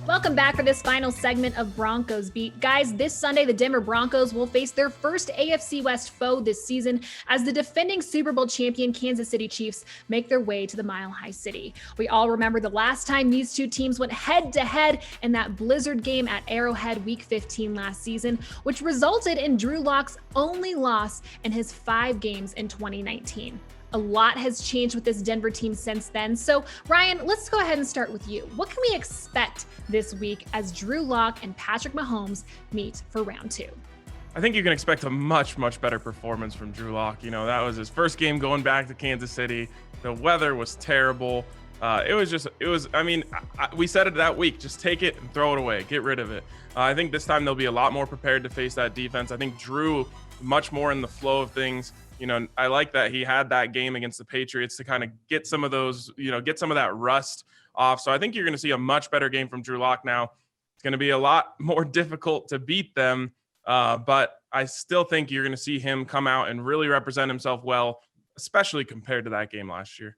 Welcome back for this final segment of Broncos Beat. Guys, this Sunday, the Denver Broncos will face their first AFC West foe this season as the defending Super Bowl champion Kansas City Chiefs make their way to the Mile High City. We all remember the last time these two teams went head-to-head in that blizzard game at Arrowhead Week 15 last season, which resulted in Drew Lock's only loss in his 5 games in 2019. A lot has changed with this Denver team since then. So, Ryan, let's go ahead and start with you. What can we expect this week as Drew Lock and Patrick Mahomes meet for round 2? I think you can expect a much, much better performance from Drew Lock. You know, that was his first game going back to Kansas City. The weather was terrible. We said it that week, just take it and throw it away, get rid of it. I think this time they'll be a lot more prepared to face that defense. I think Drew much more in the flow of things. You know, I like that he had that game against the Patriots to kind of get some of those, get some of that rust off. So I think you're going to see a much better game from Drew Lock now. It's going to be a lot more difficult to beat them, but I still think you're going to see him come out and really represent himself well, especially compared to that game last year.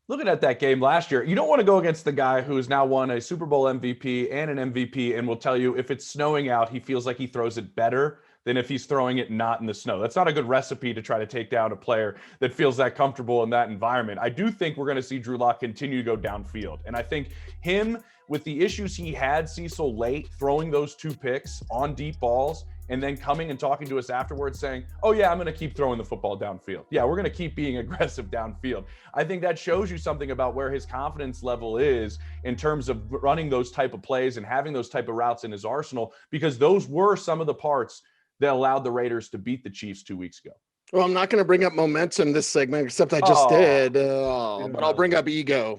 Looking at that game last year, you don't want to go against the guy who has now won a Super Bowl MVP and an MVP and will tell you if it's snowing out, he feels like he throws it better than if he's throwing it not in the snow. That's not a good recipe to try to take down a player that feels that comfortable in that environment. I do think we're going to see Drew Lock continue to go downfield. And I think him, with the issues he had, Cecil, late, throwing those 2 picks on deep balls, and then coming and talking to us afterwards saying, oh yeah, I'm going to keep throwing the football downfield. Yeah, we're going to keep being aggressive downfield. I think that shows you something about where his confidence level is in terms of running those type of plays and having those type of routes in his arsenal, because those were some of the parts that allowed the Raiders to beat the Chiefs 2 weeks ago. Well, I'm not going to bring up momentum this segment, except I just did. But I'll bring up ego.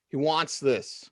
He wants this.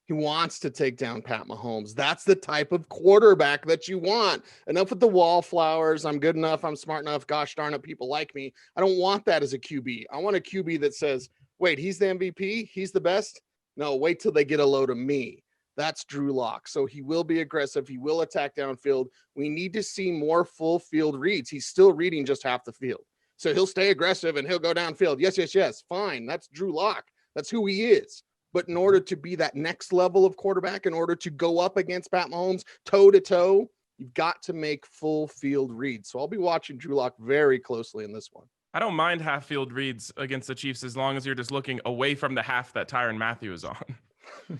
He wants to take down Pat Mahomes. That's the type of quarterback that you want. Enough with the wallflowers. I'm good enough. I'm smart enough. Gosh darn it, people like me. I don't want that as a QB. I want a QB that says, wait, he's the MVP? He's the best? No, wait till they get a load of me. That's Drew Lock. So he will be aggressive. He will attack downfield. We need to see more full field reads. He's still reading just half the field. So he'll stay aggressive and he'll go downfield. Yes. Fine. That's Drew Lock. That's who he is. But in order to be that next level of quarterback, in order to go up against Pat Mahomes toe to toe, you've got to make full field reads. So I'll be watching Drew Lock very closely in this one. I don't mind half field reads against the Chiefs as long as you're just looking away from the half that Tyrann Mathieu is on.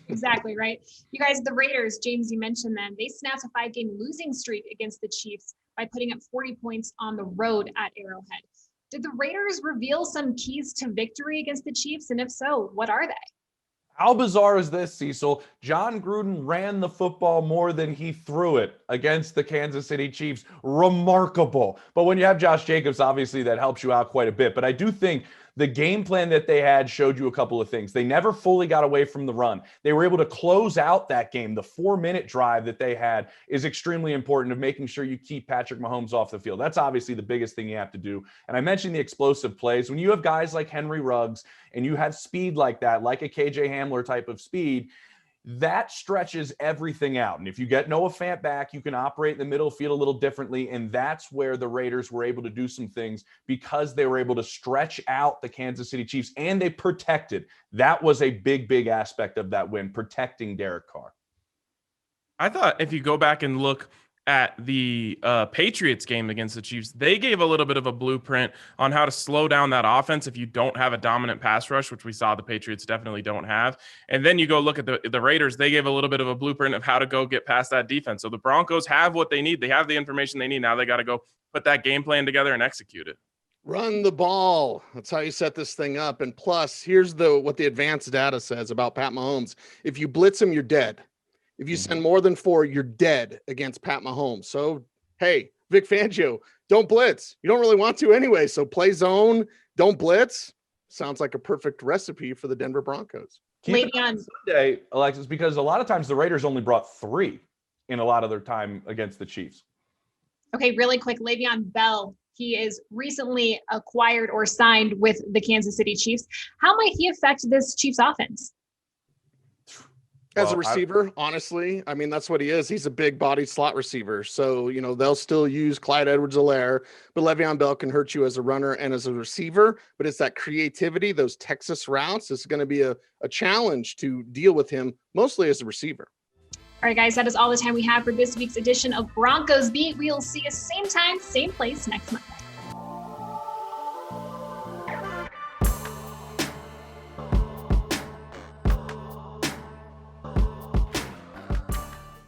Exactly, right? You guys, the Raiders, James, you mentioned them. They snapped a 5-game losing streak against the Chiefs by putting up 40 points on the road at Arrowhead. Did the Raiders reveal some keys to victory against the Chiefs? And if so, what are they? How bizarre is this, Cecil? John Gruden ran the football more than he threw it against the Kansas City Chiefs. Remarkable. But when you have Josh Jacobs, obviously that helps you out quite a bit. But I do think the game plan that they had showed you a couple of things. They never fully got away from the run. They were able to close out that game. The 4-minute drive that they had is extremely important of making sure you keep Patrick Mahomes off the field. That's obviously the biggest thing you have to do. And I mentioned the explosive plays. When you have guys like Henry Ruggs and you have speed like that, like a KJ Hamler type of speed, that stretches everything out. And if you get Noah Fant back, you can operate in the middle field a little differently. And that's where the Raiders were able to do some things because they were able to stretch out the Kansas City Chiefs and they protected. That was a big, big aspect of that win, protecting Derek Carr. I thought if you go back and look at the Patriots game against the Chiefs, they gave a little bit of a blueprint on how to slow down that offense if you don't have a dominant pass rush, which we saw the Patriots definitely don't have. And then you go look at the Raiders, they gave a little bit of a blueprint of how to go get past that defense. So the Broncos have what they need. They have the information they need. Now they got to go put that game plan together and execute it. Run the ball. That's how you set this thing up. And plus, here's what the advanced data says about Pat Mahomes. If you blitz him, you're dead. If you send more than 4, you're dead against Pat Mahomes. So, hey, Vic Fangio, don't blitz. You don't really want to anyway. So play zone, don't blitz. Sounds like a perfect recipe for the Denver Broncos. Keep it on Sunday, Alexis, because a lot of times the Raiders only brought 3 in a lot of their time against the Chiefs. Okay, really quick, Le'Veon Bell. He is recently acquired or signed with the Kansas City Chiefs. How might he affect this Chiefs offense? As a receiver, honestly, I mean, that's what he is. He's a big body slot receiver. So, they'll still use Clyde Edwards-Helaire, but Le'Veon Bell can hurt you as a runner and as a receiver. But it's that creativity, those Texas routes. It's going to be a challenge to deal with him, mostly as a receiver. All right, guys, that is all the time we have for this week's edition of Broncos Beat. We'll see you same time, same place next Monday.